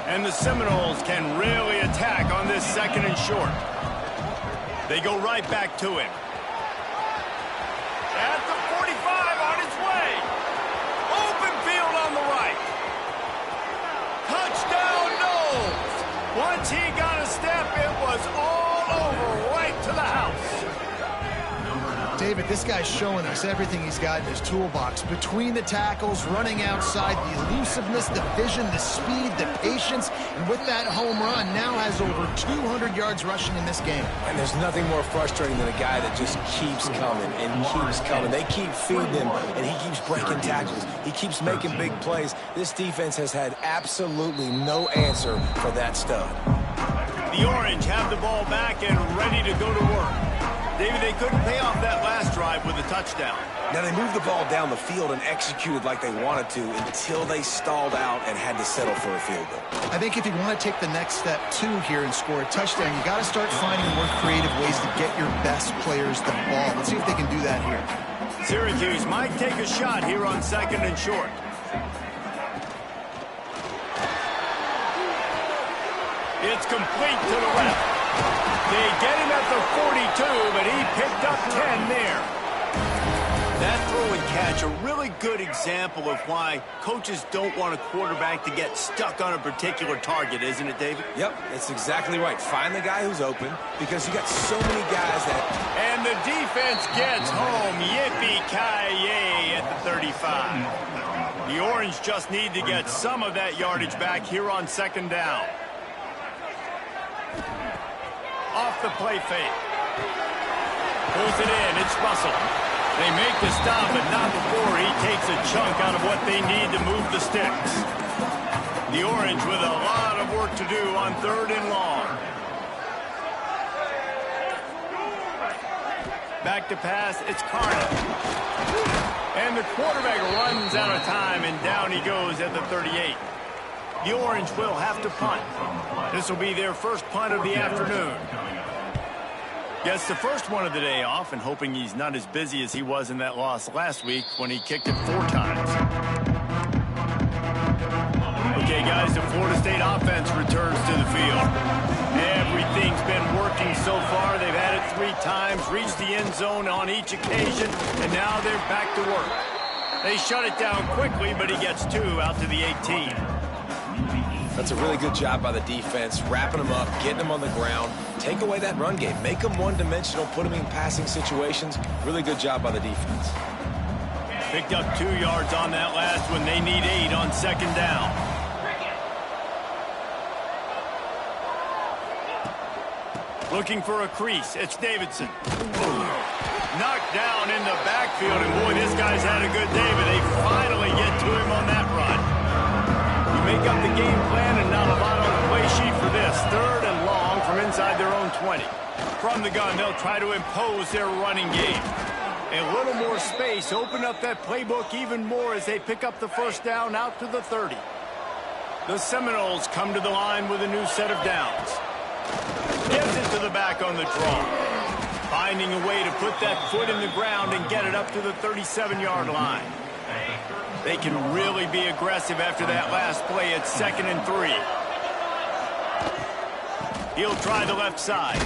And the Seminoles can really attack on this 2nd and short. They go right back to him. At the 45 on his way. Open field on the right. Touchdown, Noles. Once he got a step, it was all over right to the house. David, this guy's showing us everything he's got in his toolbox. Between the tackles, running outside, the elusiveness, the vision, the speed, the patience, and with that home run, now has over 200 yards rushing in this game. And there's nothing more frustrating than a guy that just keeps coming and keeps coming. They keep feeding him, and he keeps breaking tackles. He keeps making big plays. This defense has had absolutely no answer for that stud. The Orange have the ball back and ready to go to work. David, they couldn't pay off that last drive with a touchdown. Now, they moved the ball down the field and executed like they wanted to until they stalled out and had to settle for a field goal. I think if you want to take the next step, too, here and score a touchdown, you got to start finding more creative ways to get your best players the ball. Let's see if they can do that here. Syracuse might take a shot here on 2nd and short. It's complete to the left. They get him at the 42, but he picked up 10 there. That throw and catch, a really good example of why coaches don't want a quarterback to get stuck on a particular target, isn't it, David? Yep, it's exactly right. Find the guy who's open because you got so many guys that... And the defense gets home. Yippee-ki-yay at the 35. The Orange just need to get some of that yardage back here on 2nd down. Off the play fake. Pulls it in. It's Russell. They make the stop, but not before he takes a chunk out of what they need to move the sticks. The Orange with a lot of work to do on 3rd and long. Back to pass. It's Carter. And the quarterback runs out of time, and down he goes at the 38. The Orange will have to punt. This will be their first punt of the afternoon. Gets the first one of the day off and hoping he's not as busy as he was in that loss last week when he kicked it 4 times. Okay, guys, the Florida State offense returns to the field. Everything's been working so far. They've had it 3 times, reached the end zone on each occasion, and now they're back to work. They shut it down quickly, but he gets 2 out to the 18. That's a really good job by the defense, wrapping them up, getting them on the ground. Take away that run game. Make them one-dimensional, put them in passing situations. Really good job by the defense. Picked up 2 yards on that last one. They need 8 on 2nd down. Looking for a crease. It's Davidson. Knocked down in the backfield, and boy, this guy's had a good day, but they finally get to him on that run. Make up the game plan and not a lot on the play sheet for this. 3rd and long from inside their own 20. From the gun, they'll try to impose their running game. A little more space, open up that playbook even more as they pick up the 1st down out to the 30. The Seminoles come to the line with a new set of downs. Gets it to the back on the draw. Finding a way to put that foot in the ground and get it up to the 37-yard line. They can really be aggressive after that last play at 2nd and 3. He'll try the left side.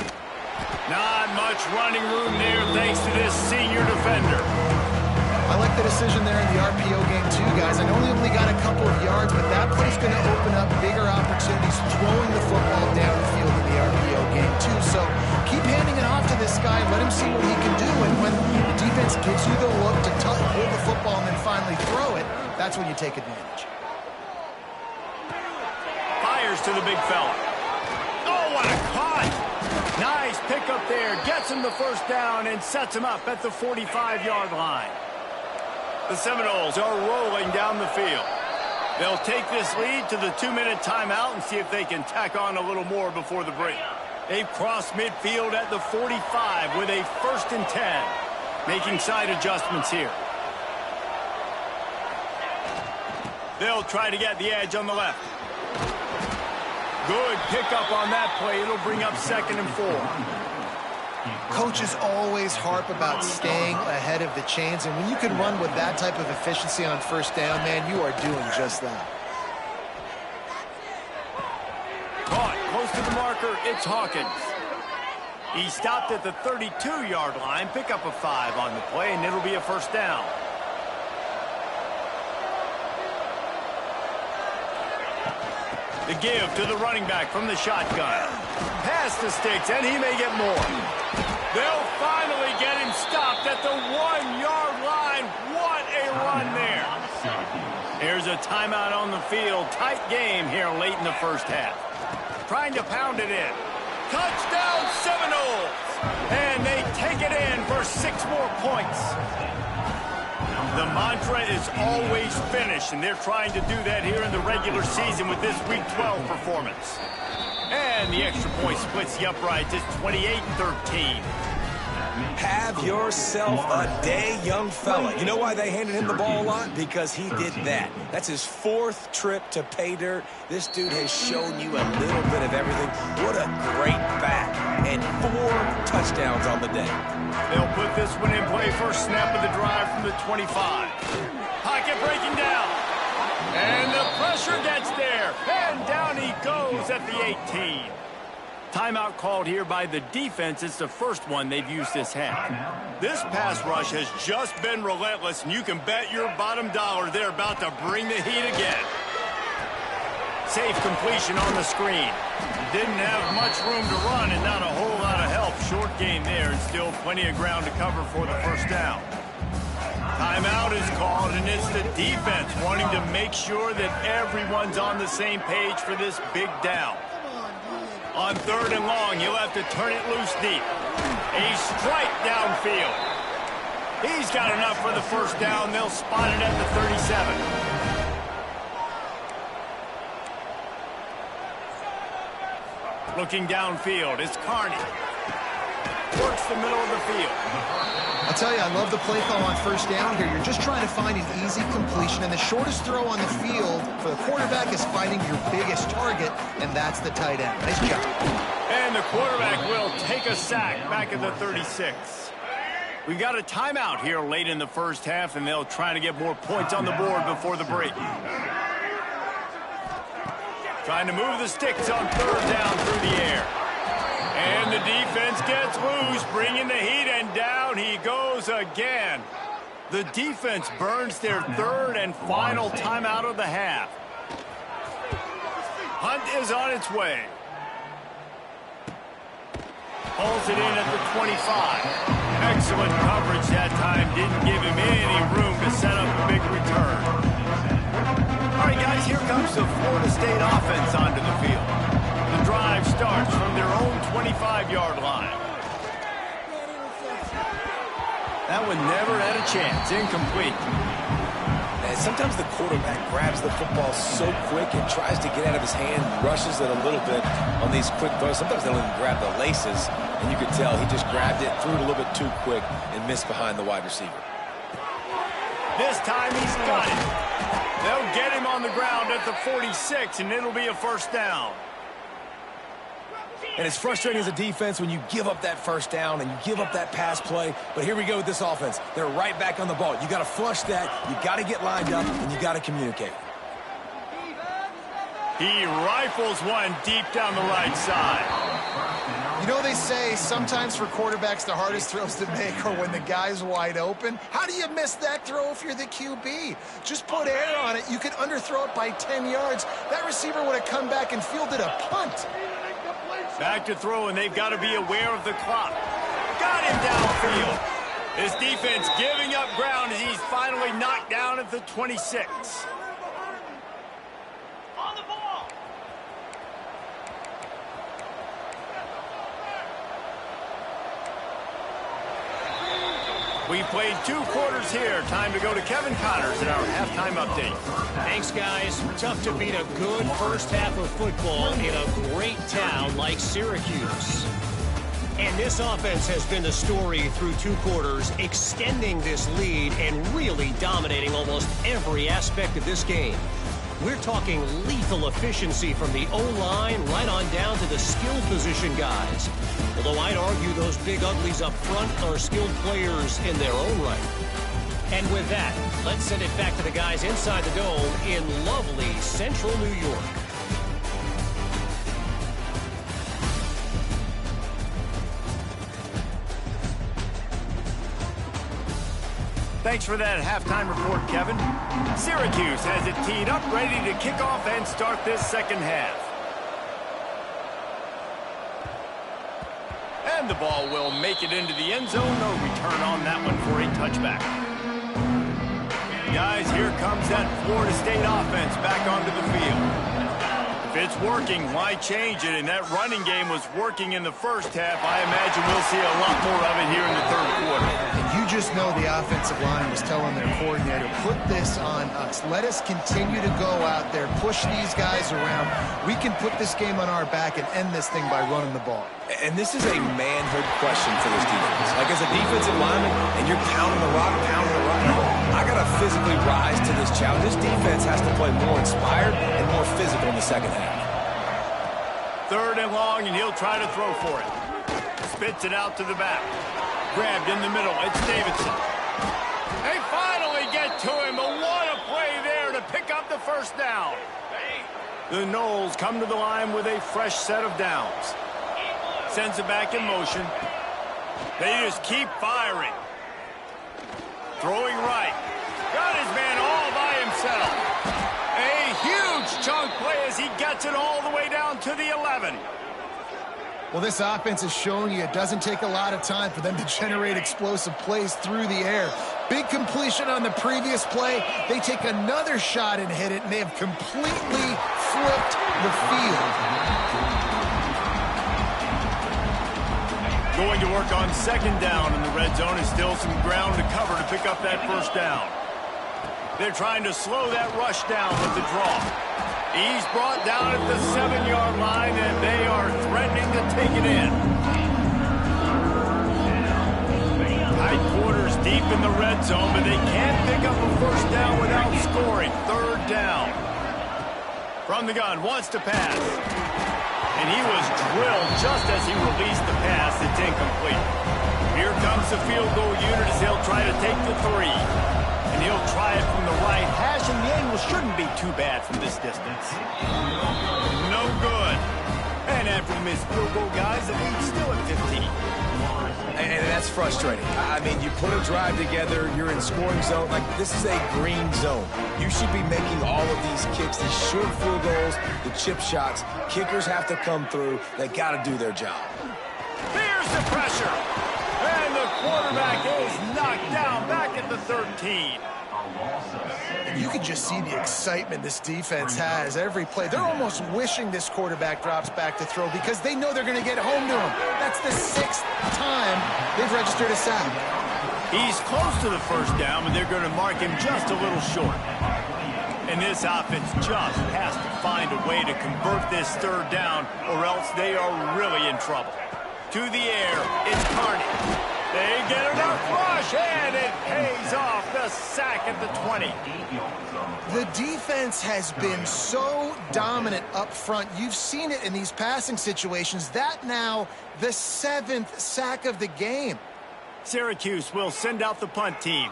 Not much running room there thanks to this senior defender. I like the decision there in the RPO game too, guys. I know he only got a couple of yards, but that play's going to open up bigger opportunities throwing the football down the field in the RPO game too. So keep handing it off to this guy. Let him see what he can do. And when the defense gives you the look to hold the football and then finally throw it, that's when you take advantage. Fires to the big fella. Oh, what a cut! Nice pickup there. Gets him the 1st down and sets him up at the 45-yard line. The Seminoles are rolling down the field. They'll take this lead to the 2-minute timeout and see if they can tack on a little more before the break. They've crossed midfield at the 45 with a 1st and 10. Making side adjustments here. They'll try to get the edge on the left. Good pickup on that play. It'll bring up 2nd and 4. Coaches always harp about staying ahead of the chains, and when you can run with that type of efficiency on 1st down, man, you are doing just that. to the marker, it's Hawkins. He stopped at the 32-yard line. Pick up a 5 on the play, and it'll be a first down. The give to the running back from the shotgun. Pass the sticks, and he may get more. They'll finally get him stopped at the 1-yard line. What a run there. There's a timeout on the field. Tight game here late in the first half. Trying to pound it in. Touchdown Seminoles! And they take it in for 6 more points. The mantra is always finish, and they're trying to do that here in the regular season with this Week 12 performance. And the extra point splits the uprights. It's 28-13. Have yourself a day, young fella. You know why they handed him the ball a lot? Because he did that. That's his 4th trip to pay dirt. This dude has shown you a little bit of everything. What a great back. And 4 touchdowns on the day. They'll put this one in play. First snap of the drive from the 25. Pocket breaking down. And the pressure gets there. And down he goes at the 18. Timeout called here by the defense. It's the first one they've used this half. This pass rush has just been relentless, and you can bet your bottom dollar they're about to bring the heat again. Safe completion on the screen. Didn't have much room to run and not a whole lot of help. Short game there and still plenty of ground to cover for the first down. Timeout is called, and it's the defense wanting to make sure that everyone's on the same page for this big down. On 3rd and long, he'll have to turn it loose deep. A strike downfield. He's got enough for the first down. They'll spot it at the 37. Looking downfield, it's Carney. Works the middle of the field. I'll tell you, I love the play call on first down here. You're just trying to find an easy completion, and the shortest throw on the field for the quarterback is finding your biggest target, and that's the tight end. Nice job. And the quarterback will take a sack back at the 36. We've got a timeout here late in the first half, and they'll try to get more points on the board before the break. Trying to move the sticks on 3rd down through the air. And the defense gets loose, bringing the heat, and down he goes again. The defense burns their 3rd and final timeout of the half. Hunt is on its way. Pulls it in at the 25. Excellent coverage that time. Didn't give him any room to set up a big return. All right, guys, here comes the Florida State offense onto the field. The drive starts from their own 25-yard line. That one never had a chance. Incomplete. And sometimes the quarterback grabs the football so quick and tries to get out of his hand, rushes it a little bit on these quick throws. Sometimes they don't even grab the laces, and you could tell he just grabbed it, threw it a little bit too quick, and missed behind the wide receiver. This time he's got it. They'll get him on the ground at the 46, and it'll be a first down. And it's frustrating as a defense when you give up that first down and you give up that pass play. But here we go with this offense. They're right back on the ball. You got to flush that. You got to get lined up, and you got to communicate. He rifles one deep down the right side. You know, they say sometimes for quarterbacks the hardest throws to make are when the guy's wide open. How do you miss that throw if you're the QB? Just put air on it. You could underthrow it by 10 yards. That receiver would have come back and fielded a punt. Back to throw, and they've got to be aware of the clock. Got him downfield. His defense giving up ground as he's finally knocked down at the 26. On the ball. We played 2 quarters here. Time to go to Kevin Connors in our halftime update. Thanks, guys. Tough to beat a good first half of football in a great town like Syracuse. And this offense has been the story through 2 quarters, extending this lead and really dominating almost every aspect of this game. We're talking lethal efficiency from the O-line right on down to the skill position guys. Although I'd argue those big uglies up front are skilled players in their own right. And with that, let's send it back to the guys inside the dome in lovely central New York. Thanks for that halftime report, Kevin. Syracuse has it teed up, ready to kick off and start this second half. And the ball will make it into the end zone. No return on that one for a touchback. Guys, here comes that Florida State offense back onto the field. If it's working, why change it? And that running game was working in the first half. I imagine we'll see a lot more of it here in the third quarter. And you just know the offensive line was telling their coordinator, put this on us. Let us continue to go out there, push these guys around. We can put this game on our back and end this thing by running the ball. And this is a manhood question for this defense. Like, as a defensive lineman, and you're pounding the rock, I got to physically rise to this challenge. This defense has to play more inspired and more physical in the second half. Third and long, and he'll try to throw for it. Spits it out to the back. Grabbed in the middle. It's Davidson. They finally get to him, but what a play there to pick up the first down. The Noles come to the line with a fresh set of downs. Sends it back in motion. They just keep firing. Throwing right. Got his man all by himself. A huge chunk play as he gets it all the way down to the 11. Well, this offense is showing you it doesn't take a lot of time for them to generate explosive plays through the air. Big completion on the previous play. They take another shot and hit it, and they have completely flipped the field. Going to work on second down in the red zone, and still some ground to cover to pick up that first down. They're trying to slow that rush down with the draw. He's brought down at the 7-yard line, and they are threatening to take it in. Tight quarters deep in the red zone, but they can't pick up a first down without scoring. Third down. From the gun, wants to pass. And he was drilled just as he released the pass. It's incomplete. Here comes the field goal unit as he'll try to take the 3. And he'll try it from the right hash, and the angle shouldn't be too bad from this distance. No good. And after the missed field goal, guys, the lead's still at 15. And that's frustrating. I mean, you put a drive together, you're in scoring zone. Like, this is a green zone. You should be making all of these kicks, these short field goals, the chip shots. Kickers have to come through. They got to do their job. Here's the pressure. And the quarterback is knocked down back at the 13. You can just see the excitement this defense has every play. They're almost wishing this quarterback drops back to throw because they know they're going to get home to him. That's the 6th time they've registered a sack. He's close to the first down, but they're going to mark him just a little short. And this offense just has to find a way to convert this third down, or else they are really in trouble. To the air, it's Carney. They get enough rush, and it pays off. The sack at the 20. The defense has been so dominant up front. You've seen it in these passing situations. That now the 7th sack of the game. Syracuse will send out the punt team.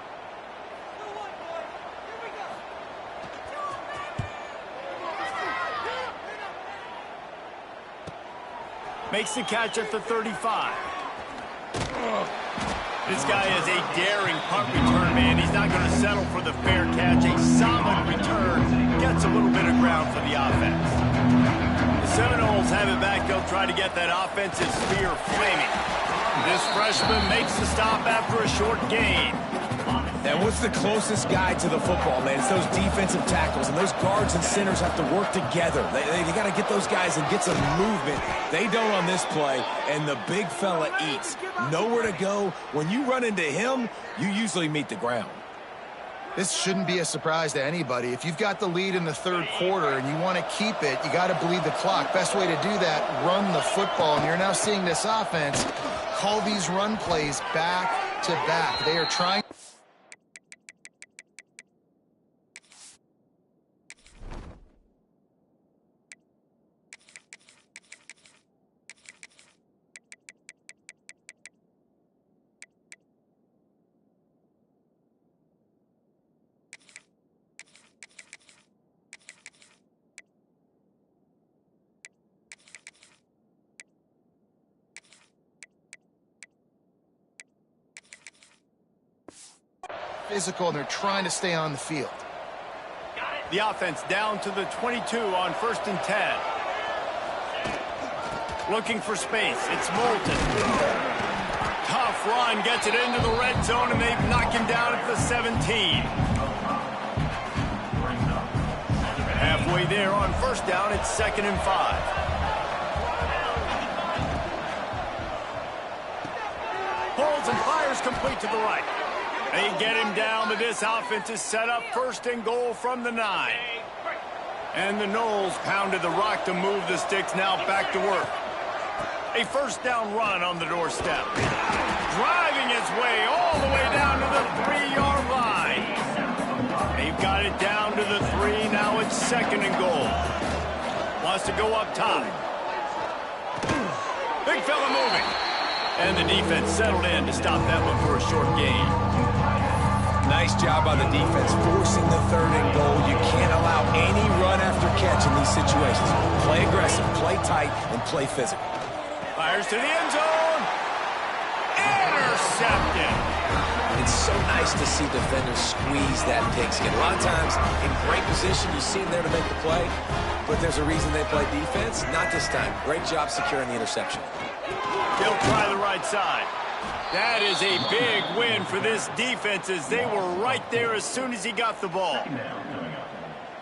Makes the catch at the 35. This guy is a daring punt return, man. He's not going to settle for the fair catch. A solid return gets a little bit of ground for the offense. The Seminoles have it back. They'll try to get that offensive spear flaming. This freshman makes the stop after a short gain. And what's the closest guy to the football, man? It's those defensive tackles, and those guards and centers have to work together. They got to get those guys and get some movement. They don't on this play, and the big fella eats. Nowhere to go. When you run into him, you usually meet the ground. This shouldn't be a surprise to anybody. If you've got the lead in the third quarter and you want to keep it, you got to bleed the clock. Best way to do that, run the football. And you're now seeing this offense call these run plays back to back. They are trying. physical, and they're trying to stay on the field. The offense down to the 22 on 1st and 10. Looking for space. It's Moulton. Tough run. Gets it into the red zone, and they've knocked him down at the 17. Halfway there on 1st down, it's 2nd and 5. Pulls and fires complete to the right. They get him down, but this offense is set up 1st and goal from the 9. And the Noles pounded the rock to move the sticks, now back to work. A 1st down run on the doorstep. Driving his way all the way down to the 3-yard line. They've got it down to the 3. Now it's 2nd and goal. Wants to go up top. Big fella moving. And the defense settled in to stop that one for a short gain. Nice job by the defense forcing the 3rd and goal. You can't allow any run after catch in these situations. Play aggressive, play tight, and play physical. Fires to the end zone. Intercepted. It's so nice to see defenders squeeze that pigskin. A lot of times, in great position, you see them there to make the play, but there's a reason they play defense. Not this time. Great job securing the interception. They'll try the right side. That is a big win for this defense as they were right there as soon as he got the ball.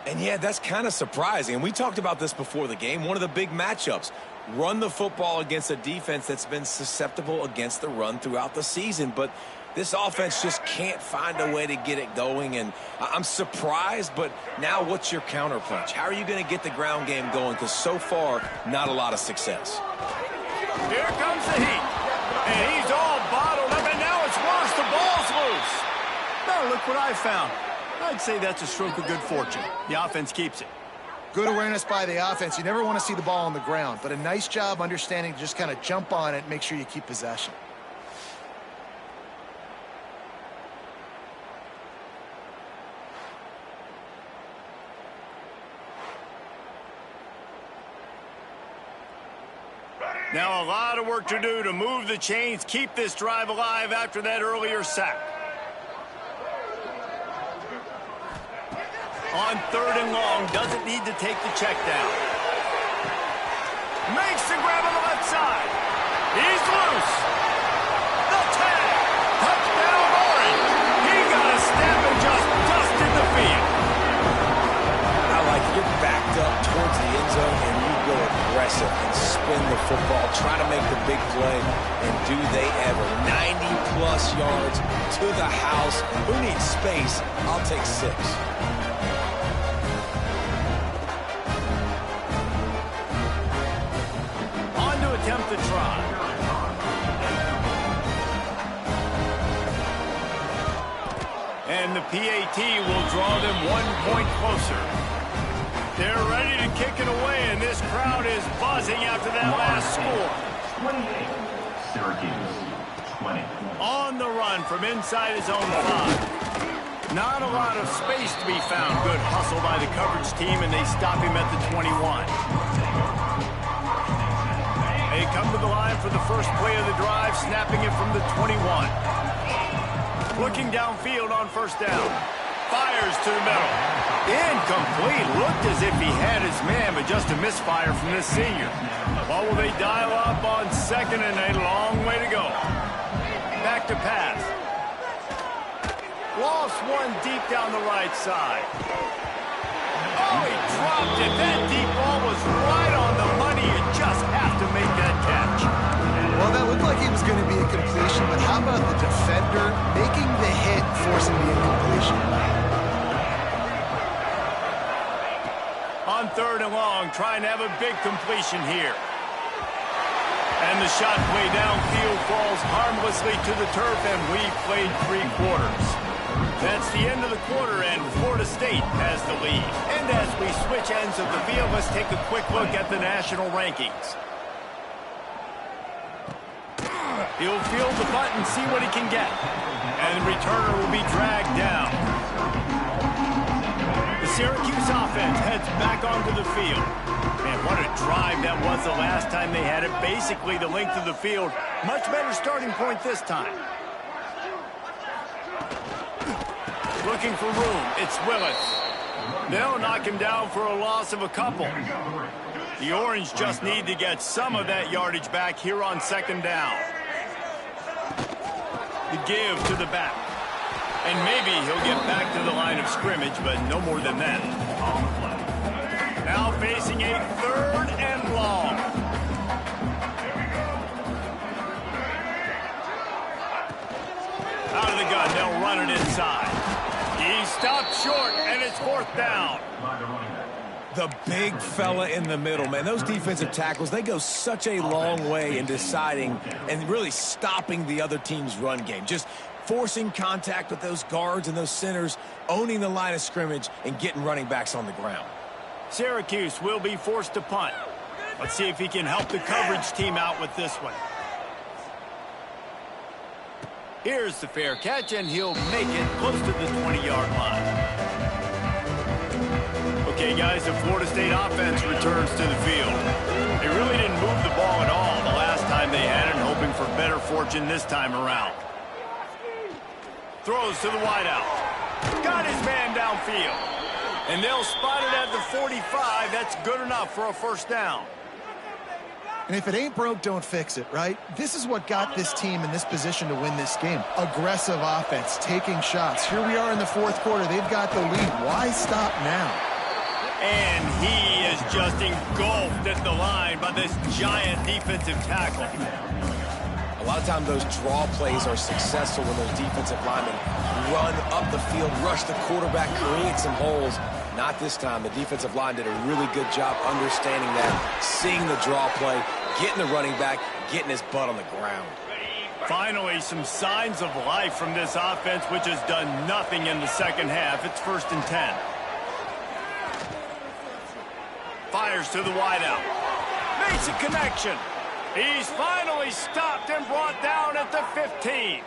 And yeah, that's kind of surprising. And we talked about this before the game. One of the big matchups. Run the football against a defense that's been susceptible against the run throughout the season. But this offense just can't find a way to get it going. And I'm surprised, but now what's your counterpunch? How are you going to get the ground game going? Because so far, not a lot of success. Here comes the heat. And he's all bottled up, and now it's worse. The ball's loose. Now look what I found. I'd say that's a stroke of good fortune. The offense keeps it. Good awareness by the offense. You never want to see the ball on the ground, but a nice job understanding to just kind of jump on it and make sure you keep possession. Now a lot of work to do to move the chains, keep this drive alive after that earlier sack. On 3rd and long, doesn't need to take the check down. Makes the grab on the left side. He's loose. The tag. Touchdown, Orange. He got a step and just dusted the field. I like it. You're backed up towards the end zone, and you go aggressive and spin the football, try to make the big play, and do they ever. 90-plus yards to the house. Who needs space? I'll take 6. Attempt to try. And the PAT will draw them 1 point closer. They're ready to kick it away, and this crowd is buzzing after that last score. 28, Syracuse, 20. On the run from inside his own 5. Not a lot of space to be found. Good hustle by the coverage team, and they stop him at the 21. They come to the line for the first play of the drive, snapping it from the 21. Looking downfield on 1st down. Fires to the middle. Incomplete. Looked as if he had his man, but just a misfire from this senior. Well, will they dial up on 2nd and a long way to go? Back to pass. Lost one deep down the right side. Oh, he dropped it. That deep ball was right on the money. You just have to make that catch. Well, that looked like it was going to be a completion, but how about the defender making the hit, forcing the incompletion? On 3rd and long, trying to have a big completion here. And the shot play downfield falls harmlessly to the turf, and we've played 3 quarters. That's the end of the quarter, and Florida State has the lead. And as we switch ends of the field, let's take a quick look at the national rankings. He'll field the butt and see what he can get. And the returner will be dragged down. The Syracuse offense heads back onto the field. Man, what a drive that was the last time they had it. Basically the length of the field. Much better starting point this time. Looking for room. It's Willis. They'll knock him down for a loss of a couple. The Orange just need to get some of that yardage back here on second down. The give to the back. And maybe he'll get back to the line of scrimmage, but no more than that. Now facing a 3rd and long. Out of the gun, they'll run it inside. He stopped short, and it's 4th down. The big fella in the middle, man. Those defensive tackles, they go such a long way in deciding and really stopping the other team's run game. Just forcing contact with those guards and those centers, owning the line of scrimmage, and getting running backs on the ground. Syracuse will be forced to punt. Let's see if he can help the coverage team out with this one. Here's the fair catch, and he'll make it close to the 20-yard line. Okay, guys, the Florida State offense returns to the field. They really didn't move the ball at all the last time they had it, hoping for better fortune this time around. Throws to the wideout. Got his man downfield. And they'll spot it at the 45. That's good enough for a 1st down. And if it ain't broke, don't fix it, right? This is what got this team in this position to win this game. Aggressive offense, taking shots. Here we are in the 4th quarter. They've got the lead. Why stop now? And he is just engulfed at the line by this giant defensive tackle. A lot of times those draw plays are successful when those defensive linemen run up the field, rush the quarterback, create some holes. Not this time. The defensive line did a really good job understanding that, seeing the draw play, getting the running back, getting his butt on the ground. Finally, some signs of life from this offense, which has done nothing in the second half. It's 1st and 10. Fires to the wideout. Makes a connection. He's finally stopped and brought down at the 15.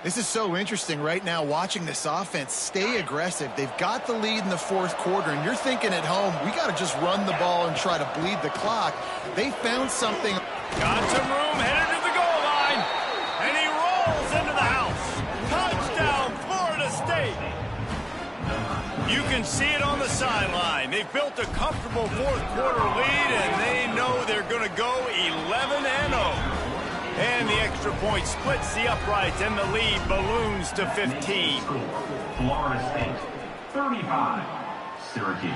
This is so interesting right now, watching this offense stay aggressive. They've got the lead in the 4th quarter, and you're thinking at home, we got to just run the ball and try to bleed the clock. They found something. Got some room, headed to the goal line, and he rolls into the house. Touchdown, Florida State. You can see it on the sideline. They've built a comfortable 4th quarter lead, and they know they're going to go 11-0. And the extra point splits the uprights, and the lead balloons to 15. Florida State, 35. Syracuse,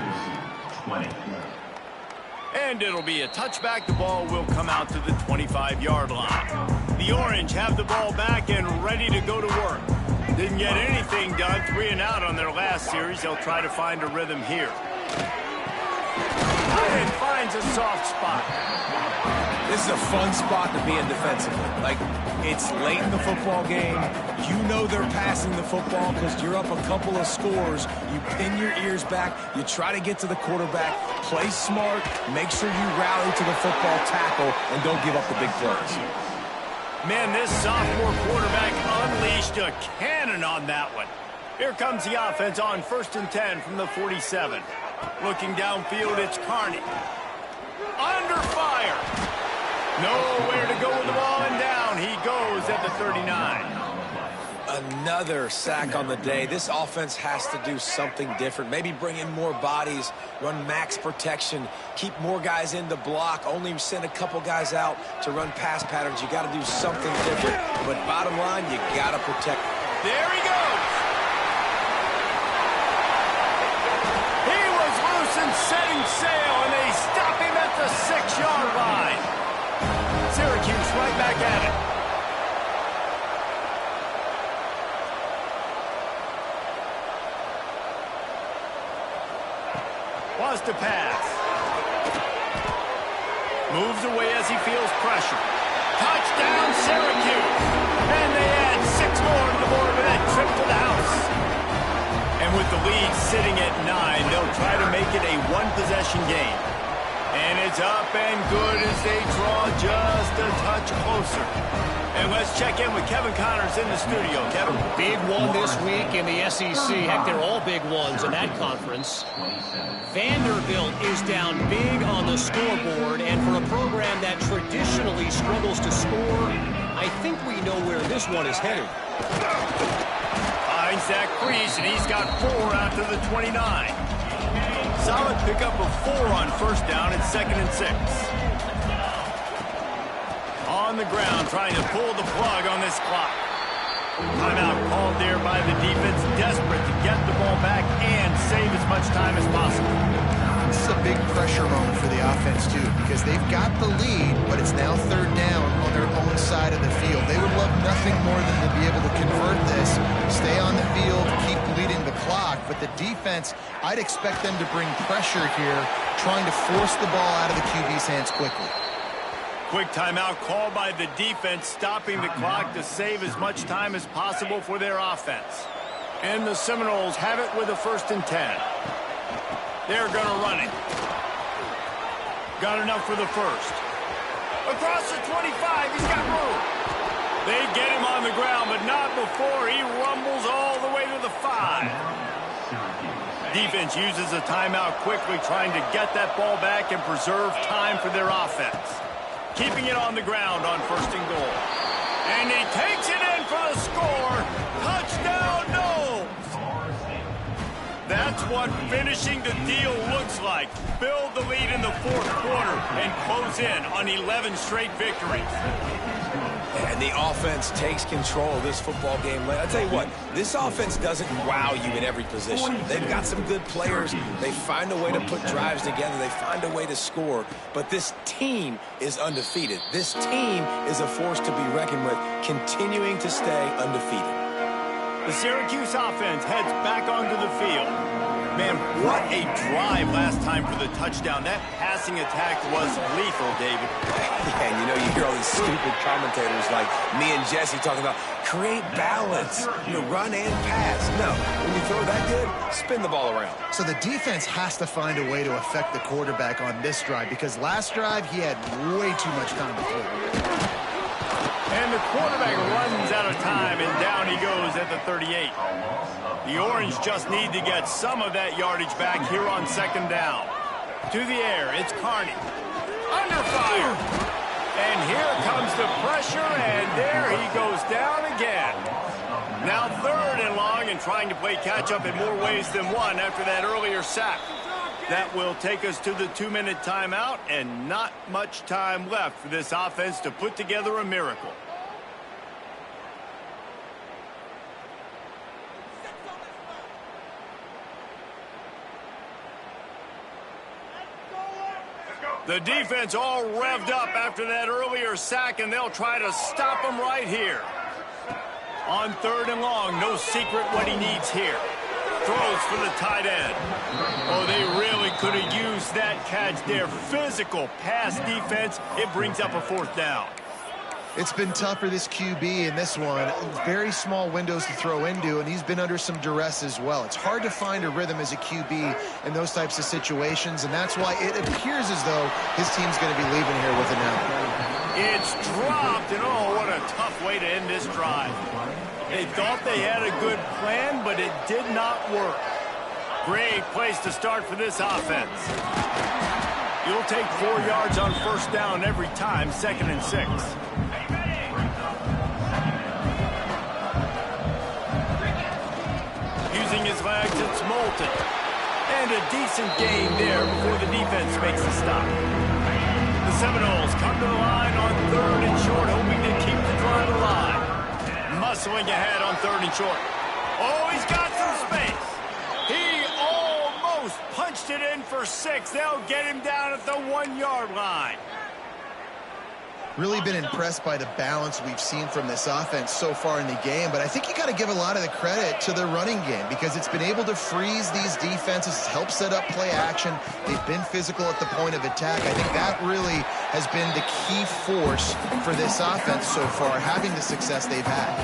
20. And it'll be a touchback. The ball will come out to the 25-yard line. The Orange have the ball back and ready to go to work. Didn't get anything done, 3 and out on their last series. They'll try to find a rhythm here. And finds a soft spot. This is a fun spot to be in defensively. Like, it's late in the football game. You know they're passing the football because you're up a couple of scores. You pin your ears back. You try to get to the quarterback. Play smart. Make sure you rally to the football tackle and don't give up the big plays. Man, this sophomore quarterback unleashed a cannon on that one. Here comes the offense on 1st and 10 from the 47. Looking downfield, it's Carney. Under fire. Nowhere to go with the ball, and down he goes at the 39. Another sack on the day. This offense has to do something different. Maybe bring in more bodies, run max protection, keep more guys in to block, only send a couple guys out to run pass patterns. You got to do something different. But bottom line, you got to protect. There he goes. He was loose and setting sail, and they stop him at the 6-yard line. Syracuse right back at it. Wants to pass. Moves away as he feels pressure. Touchdown, Syracuse. And they add 6 more to the board with that trip to the house. And with the lead sitting at 9, they'll try to make it a one-possession game. And it's up and good as they draw just a touch closer. And let's check in with Kevin Connors in the studio. Kevin? Big one this week in the SEC. Heck, they're all big ones in that conference. Vanderbilt is down big on the scoreboard, and for a program that traditionally struggles to score, I think we know where this one is headed. Finds that crease, and he's got 4 out to the 29. Solid pickup of 4 on first down and 2nd and 6. On the ground, trying to pull the plug on this clock. Timeout called there by the defense, desperate to get the ball back and save as much time as possible. This is a big pressure moment for the offense, too, because they've got the lead, but it's now 3rd down on their own side of the field. They would love nothing more than to be able to convert this, stay on the field, keep bleeding the clock, but the defense, I'd expect them to bring pressure here, trying to force the ball out of the QB's hands quickly. Quick timeout called by the defense, stopping the clock to save as much time as possible for their offense. And the Seminoles have it with a 1st and 10. They're going to run it. Got enough for the 1st. Across the 25, he's got room. They get him on the ground, but not before he rumbles all the way to the 5. Defense uses a timeout quickly, trying to get that ball back and preserve time for their offense. Keeping it on the ground on 1st and goal. And he takes it in for the score. Touchdown, Noles! That's what finishing the deal looks like. Build the lead in the 4th quarter and close in on 11 straight victories. And the offense takes control of this football game. I'll tell you what, this offense doesn't wow you in every position. They've got some good players. They find a way to put drives together. They find a way to score. But this team is undefeated. This team is a force to be reckoned with, continuing to stay undefeated. The Syracuse offense heads back onto the field. Man, what a drive last time for the touchdown. That passing attack was lethal, David. Yeah, and you know, you hear all these stupid commentators like me and Jesse talking about create balance, run and pass. No, when you throw that good, spin the ball around. So the defense has to find a way to affect the quarterback on this drive, because last drive he had way too much time to throw. And the quarterback runs out of time, and down he goes at the 38. The Orange just need to get some of that yardage back here on 2nd down. To the air, it's Carney. Under fire. And here comes the pressure, and there he goes down again. Now 3rd and long, and trying to play catch-up in more ways than one after that earlier sack. That will take us to the 2-minute timeout, and not much time left for this offense to put together a miracle. The defense all revved up after that earlier sack, and they'll try to stop him right here. On 3rd and long, no secret what he needs here. Throws for the tight end. Oh, they really could have used that catch there. Physical pass defense. It brings up a 4th down. It's been tough for this QB in this one. Very small windows to throw into, and he's been under some duress as well. It's hard to find a rhythm as a QB in those types of situations, and that's why it appears as though his team's going to be leaving here with a now. It's dropped, and oh, what a tough way to end this drive. They thought they had a good plan, but it did not work. Great place to start for this offense. You'll take 4 yards on 1st down every time, 2nd and 6. Using his legs, it's Moulton. And a decent gain there before the defense makes the stop. The Seminoles come to the line on 3rd and short, hoping to keep the drive alive. Muscling ahead on 3rd and short. Oh, he's got some space. He almost punched it in for 6. They'll get him down at the 1-yard line. Really been impressed by the balance we've seen from this offense so far in the game, but I think you got to give a lot of the credit to the running game, because it's been able to freeze these defenses, help set up play action. They've been physical at the point of attack. I think that really has been the key force for this offense so far, having the success they've had.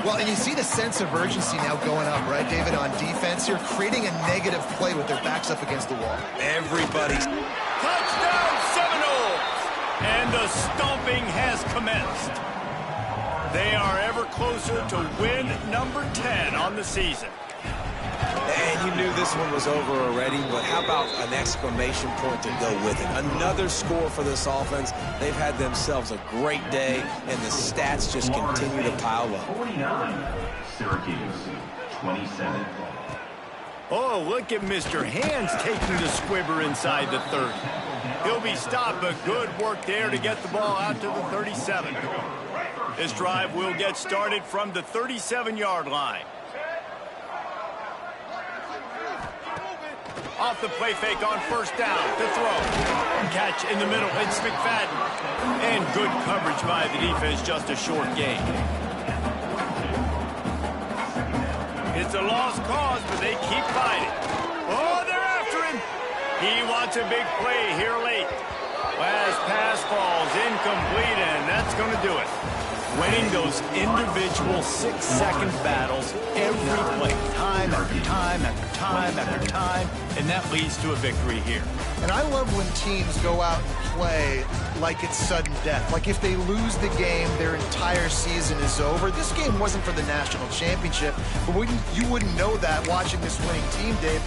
Well, and you see the sense of urgency now going up, right, David, on defense here, creating a negative play with their backs up against the wall. Everybody's... Touchdown, Seminoles! And the stomping has commenced. They are ever closer to win number 10 on the season. And you knew this one was over already, but how about an exclamation point to go with it? Another score for this offense. They've had themselves a great day, and the stats just continue to pile up. 49, Syracuse, 27. Oh, look at Mr. Hands taking the squibber inside the 30. He'll be stopped, but good work there to get the ball out to the 37. This drive will get started from the 37-yard line. Off the play fake on first down to throw. Catch in the middle. It's McFadden. And good coverage by the defense, just a short gain. It's a lost cause, but they keep fighting. Oh, they're after him. He wants a big play here late. Last pass falls incomplete, and that's going to do it. Winning those individual 6-second battles every play, time after time after time after time, and that leads to a victory here. And I love when teams go out and play like it's sudden death. Like if they lose the game, their entire season is over. This game wasn't for the national championship, but you wouldn't know that watching this winning team, Dave.